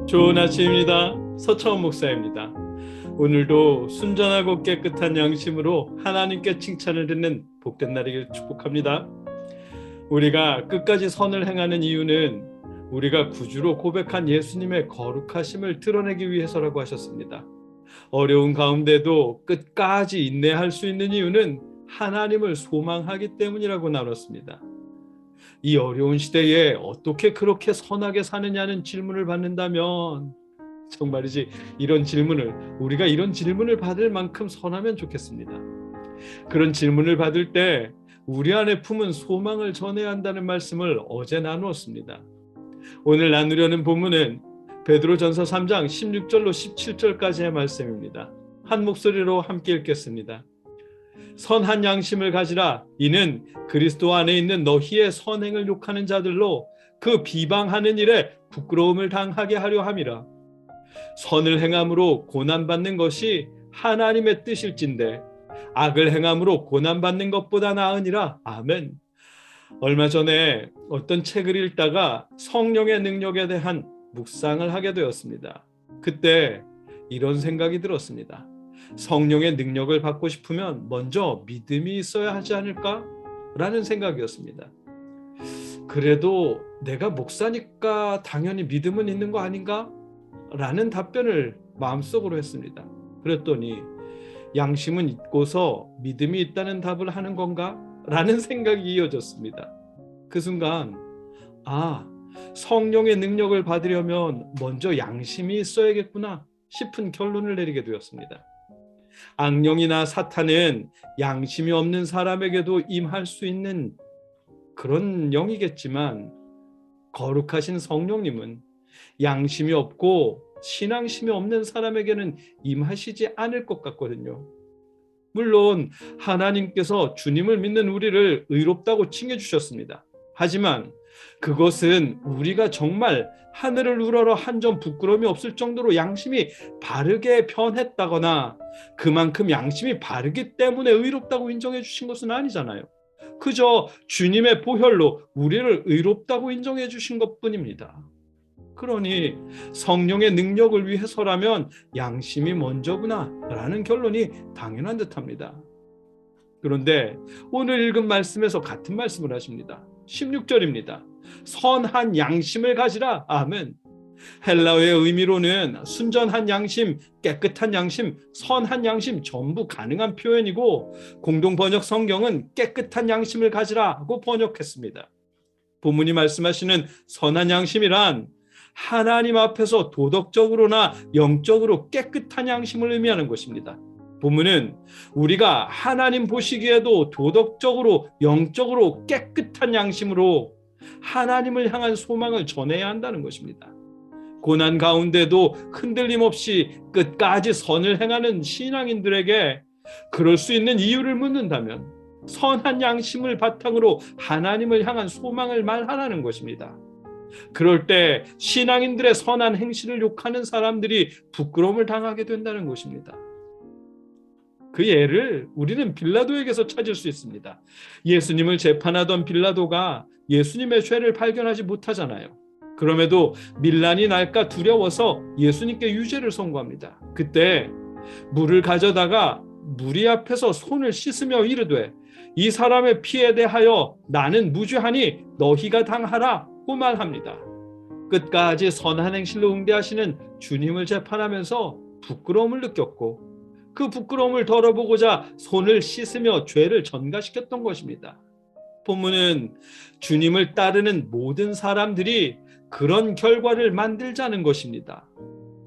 좋은 아침입니다. 서차원 목사입니다. 오늘도 순전하고 깨끗한 양심으로 하나님께 칭찬을 듣는 복된 날이길 축복합니다. 우리가 끝까지 선을 행하는 이유는 우리가 구주로 고백한 예수님의 거룩하심을 드러내기 위해서라고 하셨습니다. 어려운 가운데도 끝까지 인내할 수 있는 이유는 하나님을 소망하기 때문이라고 나눴습니다. 이 어려운 시대에 어떻게 그렇게 선하게 사느냐는 질문을 받는다면 정말이지 우리가 이런 질문을 받을 만큼 선하면 좋겠습니다. 그런 질문을 받을 때 우리 안에 품은 소망을 전해야 한다는 말씀을 어제 나누었습니다. 오늘 나누려는 본문은 베드로전서 3장 16절로 17절까지의 말씀입니다. 한 목소리로 함께 읽겠습니다. 선한 양심을 가지라. 이는 그리스도 안에 있는 너희의 선행을 욕하는 자들로 그 비방하는 일에 부끄러움을 당하게 하려 함이라. 선을 행함으로 고난받는 것이 하나님의 뜻일진데 악을 행함으로 고난받는 것보다 나으니라. 아멘. 얼마 전에 어떤 책을 읽다가 성령의 능력에 대한 묵상을 하게 되었습니다. 그때 이런 생각이 들었습니다. 성령의 능력을 받고 싶으면 먼저 믿음이 있어야 하지 않을까? 라는 생각이었습니다. 그래도 내가 목사니까 당연히 믿음은 있는 거 아닌가? 라는 답변을 마음속으로 했습니다. 그랬더니 양심은 있고서 믿음이 있다는 답을 하는 건가? 라는 생각이 이어졌습니다. 그 순간 성령의 능력을 받으려면 먼저 양심이 있어야겠구나 싶은 결론을 내리게 되었습니다. 악령이나 사탄은 양심이 없는 사람에게도 임할 수 있는 그런 영이겠지만 거룩하신 성령님은 양심이 없고 신앙심이 없는 사람에게는 임하시지 않을 것 같거든요. 물론 하나님께서 주님을 믿는 우리를 의롭다고 칭해주셨습니다. 하지만 그것은 우리가 정말 하늘을 우러러 한 점 부끄러움이 없을 정도로 양심이 바르게 변했다거나 그만큼 양심이 바르기 때문에 의롭다고 인정해 주신 것은 아니잖아요. 그저 주님의 보혈로 우리를 의롭다고 인정해 주신 것뿐입니다. 그러니 성령의 능력을 위해서라면 양심이 먼저구나 라는 결론이 당연한 듯합니다. 그런데 오늘 읽은 말씀에서 같은 말씀을 하십니다. 16절입니다. 선한 양심을 가지라. 아멘. 헬라어의 의미로는 순전한 양심, 깨끗한 양심, 선한 양심 전부 가능한 표현이고 공동 번역 성경은 깨끗한 양심을 가지라고 번역했습니다. 본문이 말씀하시는 선한 양심이란 하나님 앞에서 도덕적으로나 영적으로 깨끗한 양심을 의미하는 것입니다. 본문은 우리가 하나님 보시기에도 도덕적으로 영적으로 깨끗한 양심으로 하나님을 향한 소망을 전해야 한다는 것입니다. 고난 가운데도 흔들림 없이 끝까지 선을 행하는 신앙인들에게 그럴 수 있는 이유를 묻는다면 선한 양심을 바탕으로 하나님을 향한 소망을 말하라는 것입니다. 그럴 때 신앙인들의 선한 행실을 욕하는 사람들이 부끄러움을 당하게 된다는 것입니다. 그 예를 우리는 빌라도에게서 찾을 수 있습니다. 예수님을 재판하던 빌라도가 예수님의 죄를 발견하지 못하잖아요. 그럼에도 밀란이 날까 두려워서 예수님께 유죄를 선고합니다. 그때 물을 가져다가 무리 앞에서 손을 씻으며 이르되 이 사람의 피에 대하여 나는 무죄하니 너희가 당하라고 말합니다. 끝까지 선한 행실로 응대하시는 주님을 재판하면서 부끄러움을 느꼈고 그 부끄러움을 덜어보고자 손을 씻으며 죄를 전가시켰던 것입니다. 본문은 주님을 따르는 모든 사람들이 그런 결과를 만들자는 것입니다.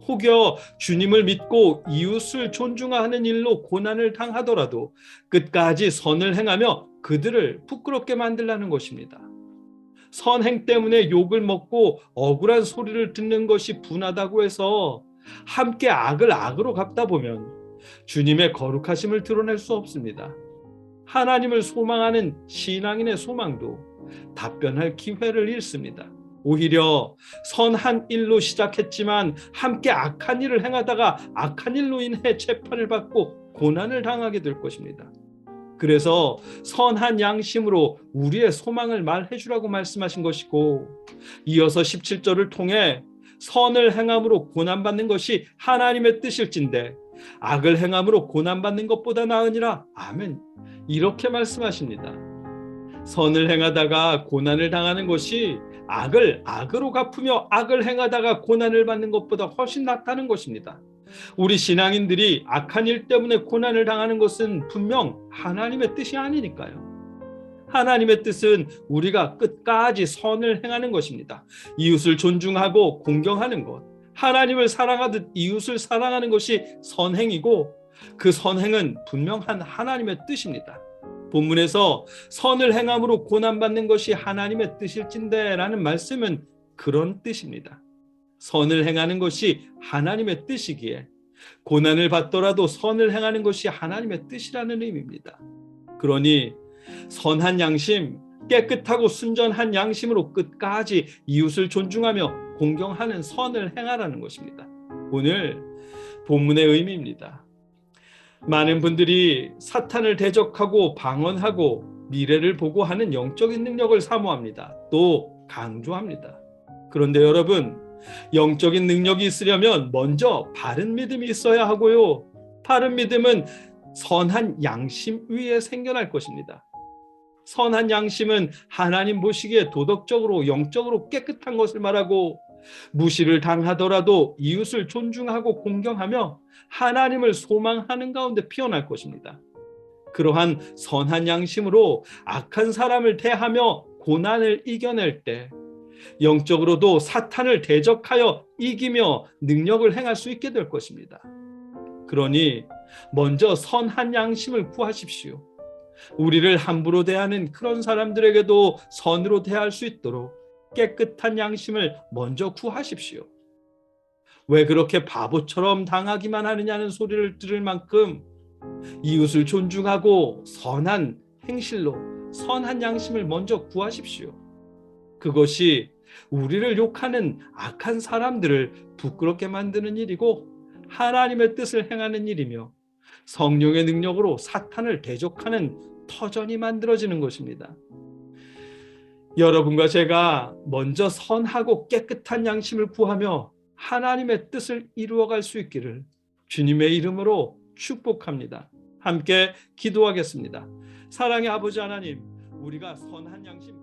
혹여 주님을 믿고 이웃을 존중하는 일로 고난을 당하더라도 끝까지 선을 행하며 그들을 부끄럽게 만들라는 것입니다. 선행 때문에 욕을 먹고 억울한 소리를 듣는 것이 분하다고 해서 함께 악을 악으로 갚다 보면 주님의 거룩하심을 드러낼 수 없습니다. 하나님을 소망하는 신앙인의 소망도 답변할 기회를 잃습니다. 오히려 선한 일로 시작했지만 함께 악한 일을 행하다가 악한 일로 인해 재판을 받고 고난을 당하게 될 것입니다. 그래서 선한 양심으로 우리의 소망을 말해주라고 말씀하신 것이고 이어서 17절을 통해 선을 행함으로 고난받는 것이 하나님의 뜻일진데 악을 행함으로 고난받는 것보다 나으니라. 아멘. 이렇게 말씀하십니다. 선을 행하다가 고난을 당하는 것이 악을 악으로 갚으며 악을 행하다가 고난을 받는 것보다 훨씬 낫다는 것입니다. 우리 신앙인들이 악한 일 때문에 고난을 당하는 것은 분명 하나님의 뜻이 아니니까요. 하나님의 뜻은 우리가 끝까지 선을 행하는 것입니다. 이웃을 존중하고 공경하는 것, 하나님을 사랑하듯 이웃을 사랑하는 것이 선행이고 그 선행은 분명한 하나님의 뜻입니다. 본문에서 선을 행함으로 고난받는 것이 하나님의 뜻일진데 라는 말씀은 그런 뜻입니다. 선을 행하는 것이 하나님의 뜻이기에 고난을 받더라도 선을 행하는 것이 하나님의 뜻이라는 의미입니다. 그러니 선한 양심, 깨끗하고 순전한 양심으로 끝까지 이웃을 존중하며 공경하는 선을 행하라는 것입니다. 오늘 본문의 의미입니다. 많은 분들이 사탄을 대적하고 방언하고 미래를 보고하는 영적인 능력을 사모합니다. 또 강조합니다. 그런데 여러분, 영적인 능력이 있으려면 먼저 바른 믿음이 있어야 하고요. 바른 믿음은 선한 양심 위에 생겨날 것입니다. 선한 양심은 하나님 보시기에 도덕적으로 영적으로 깨끗한 것을 말하고 무시를 당하더라도 이웃을 존중하고 공경하며 하나님을 소망하는 가운데 피어날 것입니다. 그러한 선한 양심으로 악한 사람을 대하며 고난을 이겨낼 때 영적으로도 사탄을 대적하여 이기며 능력을 행할 수 있게 될 것입니다. 그러니 먼저 선한 양심을 구하십시오. 우리를 함부로 대하는 그런 사람들에게도 선으로 대할 수 있도록 깨끗한 양심을 먼저 구하십시오. 왜 그렇게 바보처럼 당하기만 하느냐는 소리를 들을 만큼 이웃을 존중하고 선한 행실로 선한 양심을 먼저 구하십시오. 그것이 우리를 욕하는 악한 사람들을 부끄럽게 만드는 일이고 하나님의 뜻을 행하는 일이며 성령의 능력으로 사탄을 대적하는 터전이 만들어지는 것입니다. 여러분과 제가 먼저 선하고 깨끗한 양심을 구하며 하나님의 뜻을 이루어갈 수 있기를 주님의 이름으로 축복합니다. 함께 기도하겠습니다. 사랑의 아버지 하나님, 우리가 선한 양심